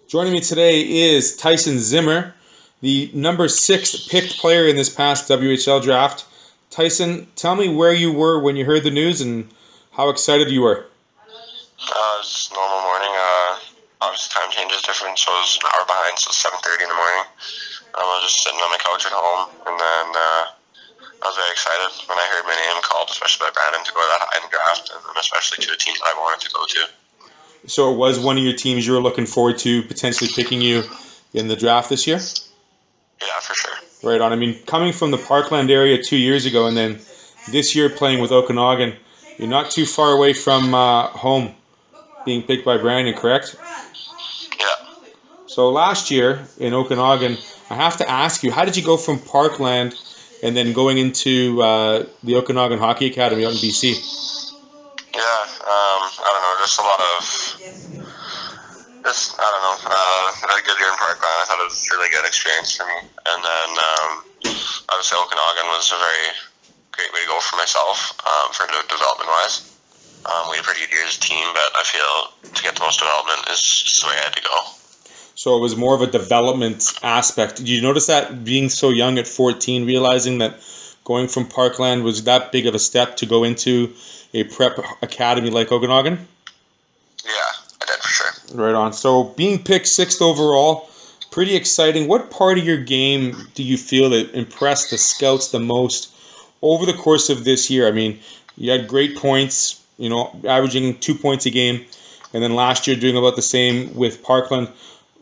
Joining me today is Tyson Zimmer, the number 6 picked player in this past WHL draft. Tyson, tell me where you were when you heard the news and how excited you were. It's a normal morning. Obviously, time change is different, so it was an hour behind, so 7:30 in the morning. I was just sitting on my couch at home, and then I was very excited when I heard my name called, especially by Brandon, to go that high in the draft, and especially to a team that I wanted to go to. So it was one of your teams you were looking forward to potentially picking you in the draft this year? Yeah, for sure. Right on. I mean, coming from the Parkland area 2 years ago and then this year playing with Okanagan, you're not too far away from home being picked by Brandon, correct? Yeah. So last year in Okanagan, I have to ask you, how did you go from Parkland and then going into the Okanagan Hockey Academy out in BC? Yeah, I don't know, just a lot of, I had a good year in Parkland. I thought it was a really good experience for me. And then, obviously, Okanagan was a very great way to go for myself, for development-wise. We had a pretty good year as a team, but I feel to get the most development is just the way I had to go. So it was more of a development aspect. Did you notice that being so young at 14, realizing that going from Parkland was that big of a step to go into a prep academy like Okanagan? Yeah, I did for sure. Right on. So being picked 6th overall, pretty exciting. What part of your game do you feel that impressed the scouts the most over the course of this year? I mean, you had great points, averaging 2 points a game, and then last year doing about the same with Parkland.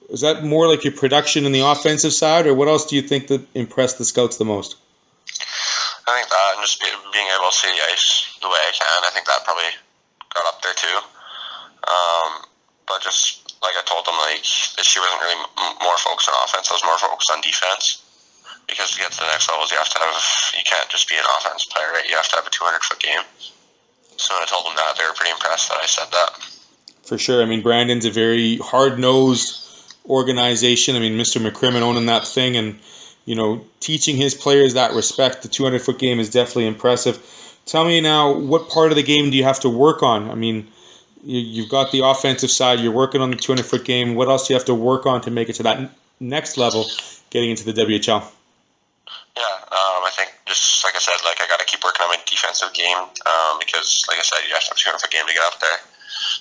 Is that more like your production in the offensive side, or what else do you think that impressed the scouts the most? I think that, and just being able to see the ice the way I can, I think that probably got up there too. But just like I told them, this year wasn't really more focused on offense. I was more focused on defense, because to get to the next levels, you can't just be an offense player, right? You have to have a 200-foot game. So when I told them that, they were pretty impressed that I said that. For sure. I mean, Brandon's a very hard-nosed organization. I mean, Mr. McCrimmon owning that thing and, teaching his players that respect. The 200-foot game is definitely impressive. Tell me now, what part of the game do you have to work on? I mean, you've got the offensive side. You're working on the 200-foot game. What else do you have to work on to make it to that next level, getting into the WHL? Yeah, I think just like I said, I got to keep working on my defensive game, because, like I said, you have to have a 200-foot game to get up there.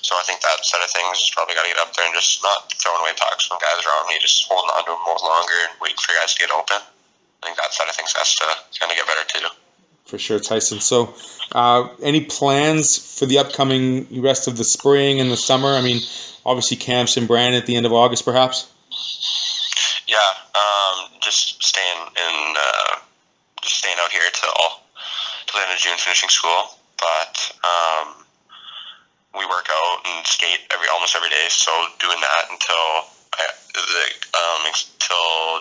So I think that side of things is probably got to get up there and just not throwing away pucks when guys are on me, just holding on to them more longer and waiting for guys to get open. I think that side of things has to kind of get better too. For sure, Tyson. So any plans for the upcoming rest of the spring and the summer? I mean, obviously camps in Brandon at the end of August, perhaps? Yeah, just staying out here till the end of June, finishing school. But we work out and skate almost every day, so doing that until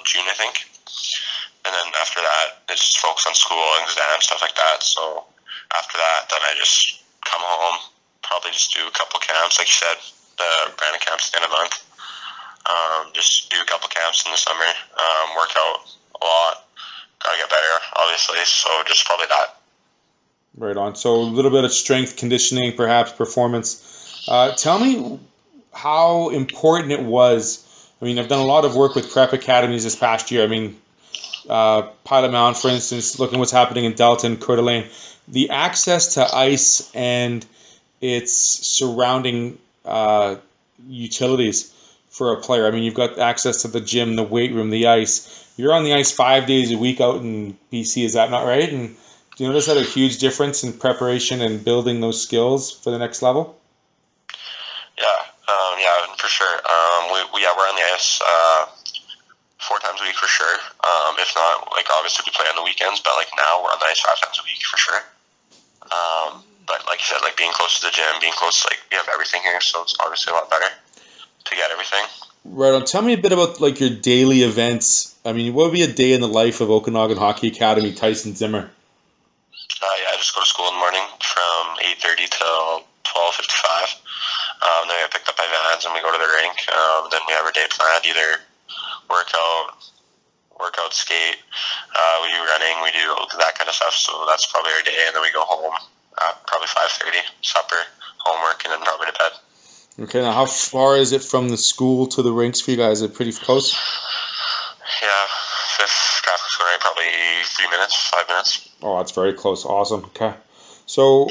June, I think. And then after that, it's just focus on school, exams, stuff like that. So after that, then I just come home, probably just do a couple camps, like you said, the Brandon camps at the end of the month. Just do a couple camps in the summer, work out a lot. Gotta get better, obviously, so just probably that. Right on. So a little bit of strength conditioning, perhaps performance. Tell me how important it was. I mean, I've done a lot of work with prep academies this past year. I mean, Pilot Mound, for instance, looking what's happening in Delton, Coeur d'Alene. The access to ice and its surrounding utilities for a player. I mean, you've got access to the gym, the weight room, the ice. You're on the ice 5 days a week out in BC. Is that not right? And do you notice that a huge difference in preparation and building those skills for the next level? Yeah, for sure. We're on the ice 4 times a week for sure. If not, obviously we play on the weekends, but now we're on the ice 5 times a week for sure. But like you said, being close to the gym, being close, we have everything here, so it's obviously a lot better to get everything. Right on. Tell me a bit about your daily events. I mean, what would be a day in the life of Okanagan Hockey Academy Tyson Zimmer? I just go to school in the morning from 8:30 till 12:55. Then we get picked up by vans and we go to the rink. Then we have our day planned, either workout, skate, we do running, we do that kind of stuff. So that's probably our day, and then we go home at probably 5:30, supper, homework, and then probably to bed. Okay, now how far is it from the school to the rinks for you guys? Is it pretty close? Yeah, fifth traffic square, probably 3 minutes, 5 minutes. Oh, that's very close. Awesome. Okay. So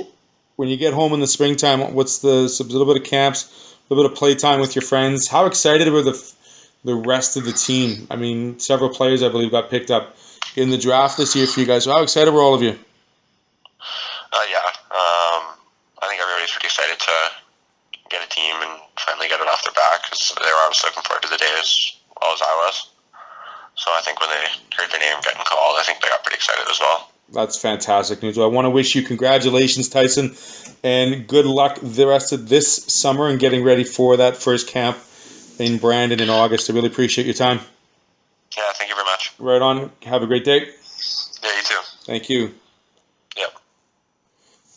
when you get home in the springtime, what's a little bit of camps, a little bit of playtime with your friends? How excited were the rest of the team? I mean, several players, I believe, got picked up in the draft this year for you guys. So how excited were all of you? Yeah, I think everybody's pretty excited to get a team and finally get it off their back, because they were obviously looking forward to the day as well as I was. So I think when they heard their name getting called, I think they got pretty excited as well. That's fantastic news. Well, I want to wish you congratulations, Tyson, and good luck the rest of this summer and getting ready for that first camp in Brandon in August. I really appreciate your time. Yeah, thank you very much. Right on. Have a great day. Yeah, you too. Thank you. Yep.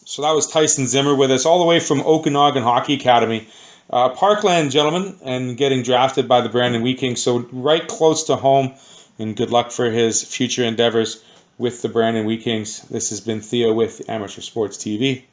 So that was Tyson Zimmer with us all the way from Okanagan Hockey Academy. Parkland gentleman, and getting drafted by the Brandon Wheat Kings, so right close to home, and good luck for his future endeavors with the Brandon Wheat Kings. This has been Theo with Amateur Sports TV.